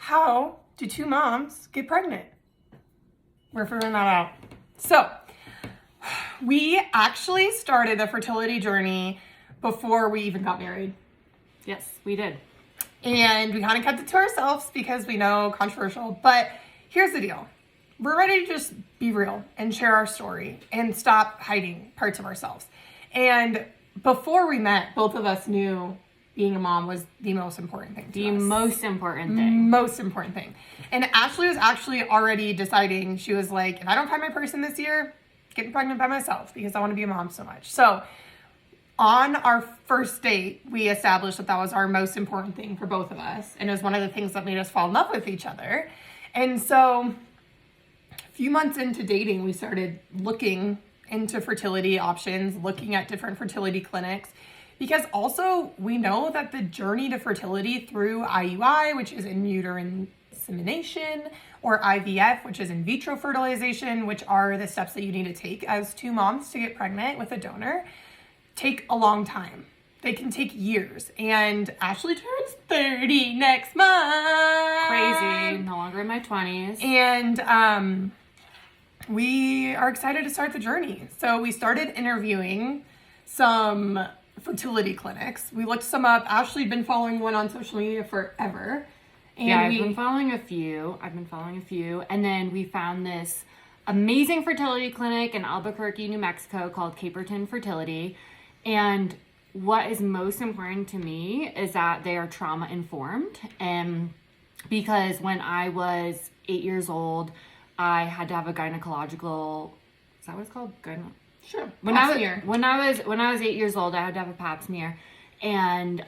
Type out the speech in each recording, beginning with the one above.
how do two moms get pregnant? We're figuring that out. So we actually started the fertility journey before we even got married. Yes, we did. And we kind of kept it to ourselves because we know controversial, but here's the deal. We're ready to just be real and share our story and stop hiding parts of ourselves. And before we met, both of us knew being a mom was the most important thing to us. Most important thing. Most important thing. And Ashley was actually already deciding, she was like, if I don't find my person this year, getting pregnant by myself because I want to be a mom so much. So on our first date, we established that was our most important thing for both of us. And it was one of the things that made us fall in love with each other. And so a few months into dating, we started looking into fertility options, looking at different fertility clinics, because also we know that the journey to fertility through IUI, which is in uterine insemination, or IVF, which is in vitro fertilization, which are the steps that you need to take as two moms to get pregnant with a donor, take a long time. They can take years. And Ashley turns 30 next month. Crazy. No longer in my 20s. And we are excited to start the journey. So we started interviewing some fertility clinics. We looked some up. Ashley had been following one on social media forever. And I've been following a few. And then we found this amazing fertility clinic in Albuquerque, New Mexico called Caperton Fertility. And what is most important to me is that they are trauma informed. And because when I was 8 years old, I had to have a gynecological, is that what it's called? Sure. When I was 8 years old, I had to have a pap smear, and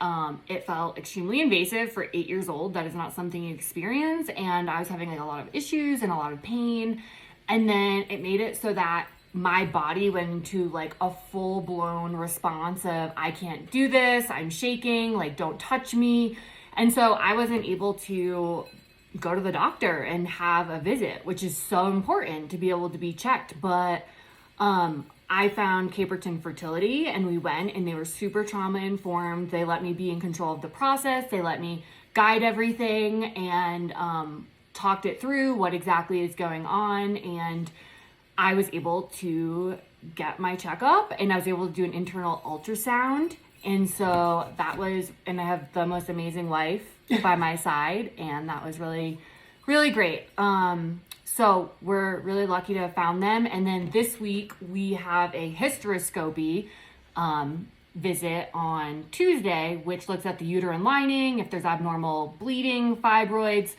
it felt extremely invasive for 8 years old. That is not something you experience, and I was having like a lot of issues and a lot of pain, and then it made it so that my body went into like a full-blown response of I can't do this, I'm shaking, like don't touch me, and so I wasn't able to go to the doctor and have a visit, which is so important to be able to be checked. But I found Caperton Fertility, and we went, and they were super trauma informed. They let me be in control of the process. They let me guide everything and talked it through what exactly is going on. And I was able to get my checkup, and I was able to do an internal ultrasound. And so that was, and I have the most amazing wife by my side, and that was really, really great. So we're really lucky to have found them. And then this week we have a hysteroscopy visit on Tuesday, which looks at the uterine lining, if there's abnormal bleeding, fibroids,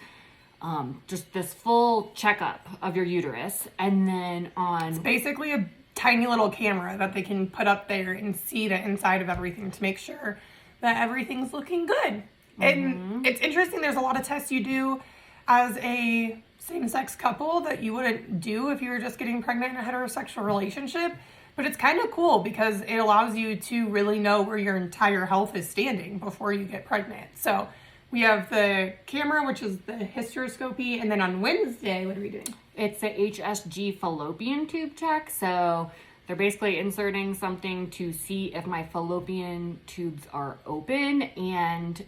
just this full checkup of your uterus. And then it's basically a tiny little camera that they can put up there and see the inside of everything to make sure that everything's looking good. Mm-hmm. And it's interesting, there's a lot of tests you do as a same-sex couple that you wouldn't do if you were just getting pregnant in a heterosexual relationship. But it's kind of cool because it allows you to really know where your entire health is standing before you get pregnant. So we have the camera, which is the hysteroscopy, and then on Wednesday, what are we doing? It's the HSG fallopian tube check. So they're basically inserting something to see if my fallopian tubes are open. And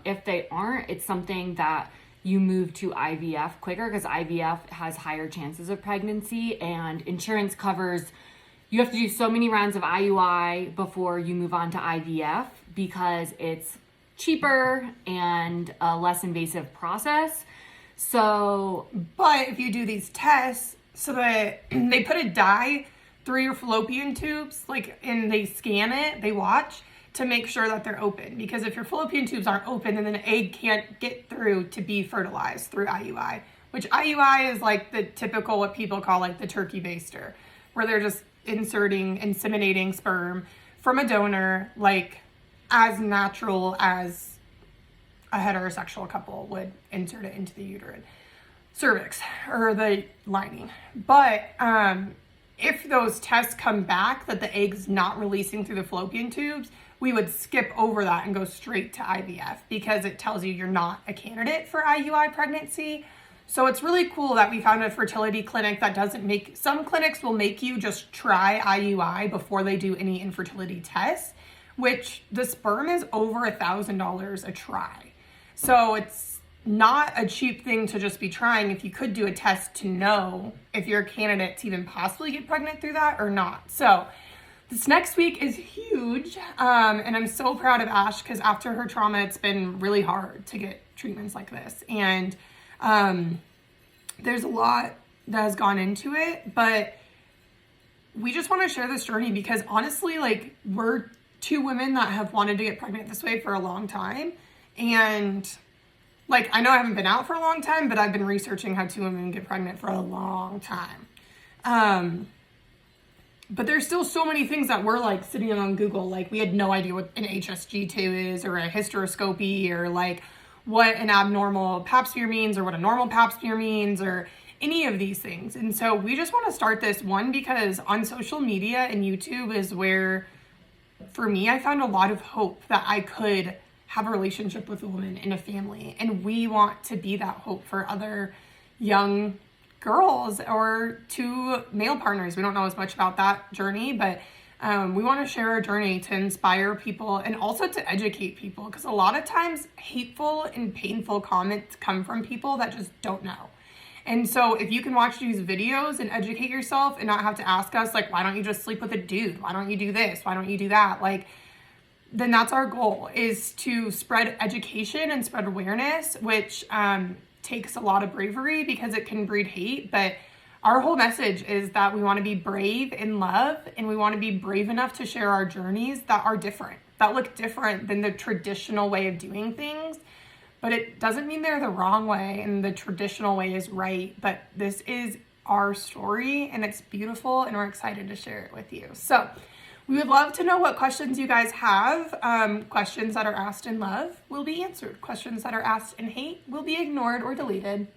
if they aren't, it's something that you move to IVF quicker because IVF has higher chances of pregnancy, and insurance covers, you have to do so many rounds of IUI before you move on to IVF because it's cheaper and a less invasive process. So, but if you do these tests, so that they put a dye through your fallopian tubes, and they scan it, they watch to make sure that they're open. Because if your fallopian tubes aren't open, then the egg can't get through to be fertilized through IUI, which IUI is like the typical, what people call like the turkey baster, where they're just inseminating sperm from a donor, like as natural as a heterosexual couple would insert it into the uterine cervix or the lining. But if those tests come back that the egg's not releasing through the fallopian tubes, we would skip over that and go straight to IVF because it tells you you're not a candidate for IUI pregnancy. So it's really cool that we found a fertility clinic that doesn't make, some clinics will make you just try IUI before they do any infertility tests, which the sperm is over $1,000 a try. So it's not a cheap thing to just be trying if you could do a test to know if you're a candidate to even possibly get pregnant through that or not. So this next week is huge, and I'm so proud of Ash because after her trauma, it's been really hard to get treatments like this. And there's a lot that has gone into it, but we just want to share this journey because honestly, like, we're two women that have wanted to get pregnant this way for a long time. And like, I know I haven't been out for a long time, but I've been researching how two women get pregnant for a long time. But there's still so many things that we're like sitting on Google. Like, we had no idea what an HSG2 is or a hysteroscopy or like what an abnormal pap smear means or what a normal pap smear means or any of these things. And so we just want to start this one because on social media and YouTube is where, for me, I found a lot of hope that I could have a relationship with a woman in a family. And we want to be that hope for other young girls or two male partners. We don't know as much about that journey, but we want to share our journey to inspire people and also to educate people, because a lot of times hateful and painful comments come from people that just don't know. And so if you can watch these videos and educate yourself and not have to ask us, like, why don't you just sleep with a dude? Why don't you do this? Why don't you do that? Like, then that's our goal, is to spread education and spread awareness, which takes a lot of bravery because it can breed hate. But our whole message is that we want to be brave in love, and we want to be brave enough to share our journeys that are different, that look different than the traditional way of doing things. But it doesn't mean they're the wrong way and the traditional way is right. But this is our story and it's beautiful and we're excited to share it with you. So we would love to know what questions you guys have. Questions that are asked in love will be answered. Questions that are asked in hate will be ignored or deleted.